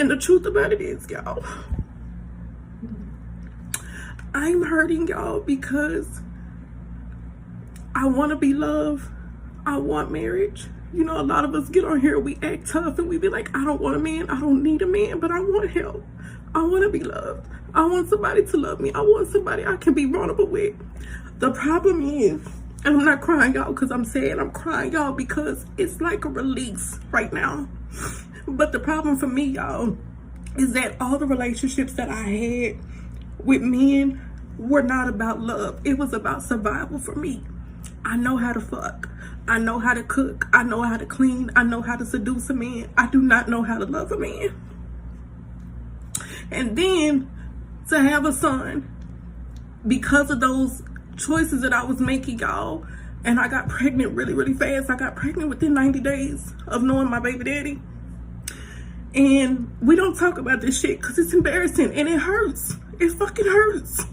And the truth about it is, y'all, I'm hurting y'all because I want to be loved. I want marriage. You know, a lot of us get on here, we act tough, and we be like, I don't want a man, I don't need a man, but I want help. I want to be loved. I want somebody to love me. I want somebody I can be vulnerable with. The problem is, and I'm not crying, y'all, because I'm sad. I'm crying, y'all, because it's like a release right now. But the problem for me, y'all, is that all the relationships that I had with men were not about love. It was about survival for me. I know how to fuck. I know how to cook. I know how to clean. I know how to seduce a man. I do not know how to love a man. And then to have a son, because of those choices that I was making, y'all, and I got pregnant really, really fast. I got pregnant within 90 days of knowing my baby daddy. And we don't talk about this shit because it's embarrassing and it hurts. It fucking hurts.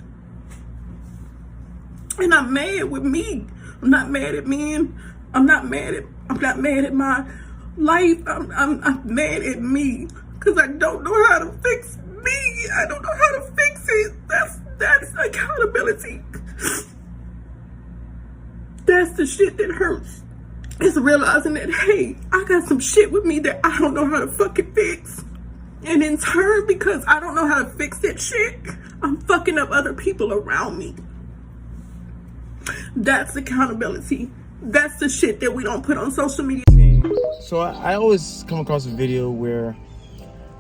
And I'm mad with me. I'm not mad at men. I'm not mad at my life. I'm mad at me because I don't know how to fix me. I don't know how to fix it. That's accountability. That's the shit that hurts. It's realizing that, hey, I got some shit with me that I don't know how to fucking fix. And in turn, because I don't know how to fix that shit, I'm fucking up other people around me. That's accountability. That's the shit that we don't put on social media. So I always come across a video where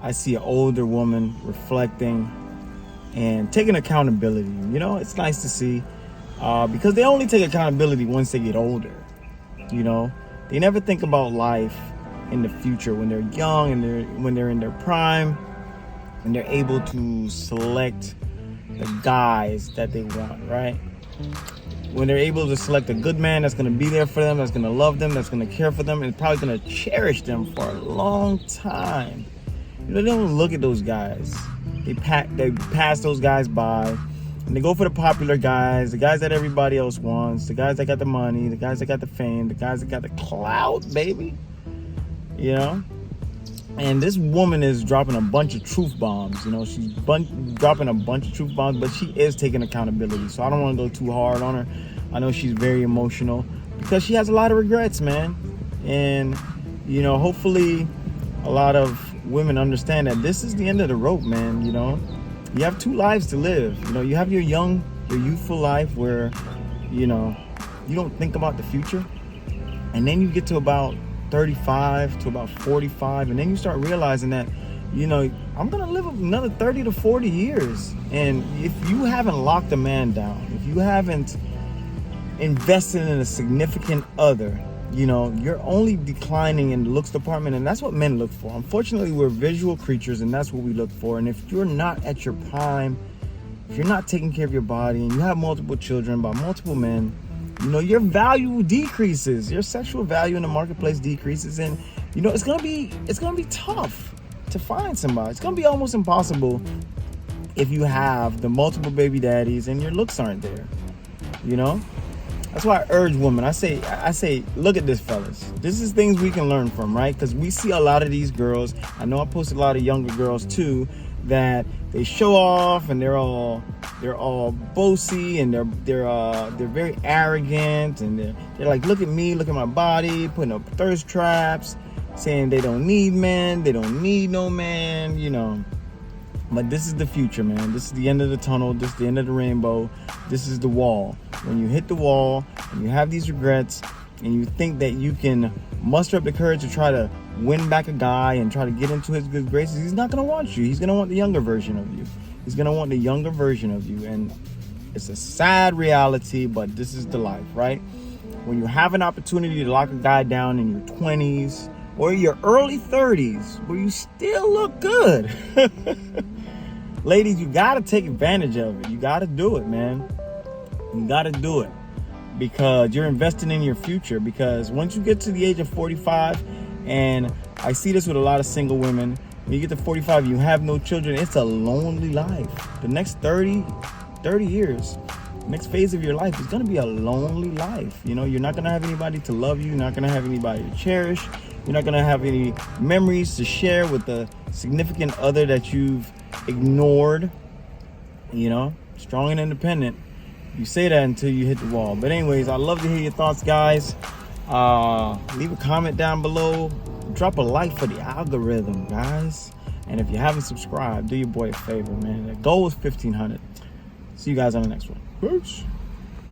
I see an older woman reflecting and taking accountability. You know, it's nice to see because they only take accountability once they get older. You know, they never think about life in the future when they're young and when they're in their prime and they're able to select the guys that they want, right? When they're able to select a good man that's going to be there for them, that's going to love them, that's going to care for them, and probably going to cherish them for a long time. You know, they don't look at those guys. They pass those guys by, and they go for the popular guys, the guys that everybody else wants, the guys that got the money, the guys that got the fame, the guys that got the clout, baby. You know? And this woman is dropping a bunch of truth bombs. You know, she's dropping a bunch of truth bombs, but she is taking accountability. So I don't want to go too hard on her. I know she's very emotional because she has a lot of regrets, man. And, you know, hopefully a lot of women understand that this is the end of the rope, man. You know, you have 2 lives to live. You know, you have your youthful life where, you know, you don't think about the future. And then you get to about 35 to about 45, and then you start realizing that, you know, I'm gonna live another 30 to 40 years. And if you haven't locked a man down, if you haven't invested in a significant other, you know, you're only declining in the looks department. And that's what men look for. Unfortunately, we're visual creatures, and that's what we look for. And if you're not at your prime, if you're not taking care of your body, and you have multiple children by multiple men, you know, your value decreases. Your sexual value in the marketplace decreases, and you know, it's gonna be tough to find somebody. It's gonna be almost impossible if you have the multiple baby daddies and your looks aren't there. You know, that's why I urge women. I say, look at this, fellas. This is things we can learn from, right? Because we see a lot of these girls. I know I posted a lot of younger girls too that they show off and they're all bossy and they're very arrogant and they're like, look at me, look at my body, putting up thirst traps, saying they don't need men, they don't need no man, you know. But this is the future, man. This is the end of the tunnel. This is the end of the rainbow. This is the wall. When you hit the wall and you have these regrets and you think that you can muster up the courage to try to win back a guy and try to get into his good graces, he's not going to want you. He's going to want the younger version of you. He's going to want the younger version of you. And it's a sad reality, but this is the life, right? When you have an opportunity to lock a guy down in your 20s or your early 30s where you still look good, ladies, you got to take advantage of it. You got to do it, man. You got to do it because you're investing in your future. Because once you get to the age of 45, and I see this with a lot of single women, when you get to 45, you have no children, it's a lonely life. The next 30 years, next phase of your life is going to be a lonely life. You know, you're not going to have anybody to love you. You're not going to have anybody to cherish. You're not gonna have any memories to share with the significant other that you've ignored. You know, strong and independent. You say that until you hit the wall. But anyways, I'd love to hear your thoughts, guys. Leave a comment down below. Drop a like for the algorithm, guys. And if you haven't subscribed, do your boy a favor, man. The goal is 1,500. See you guys on the next one. Peace.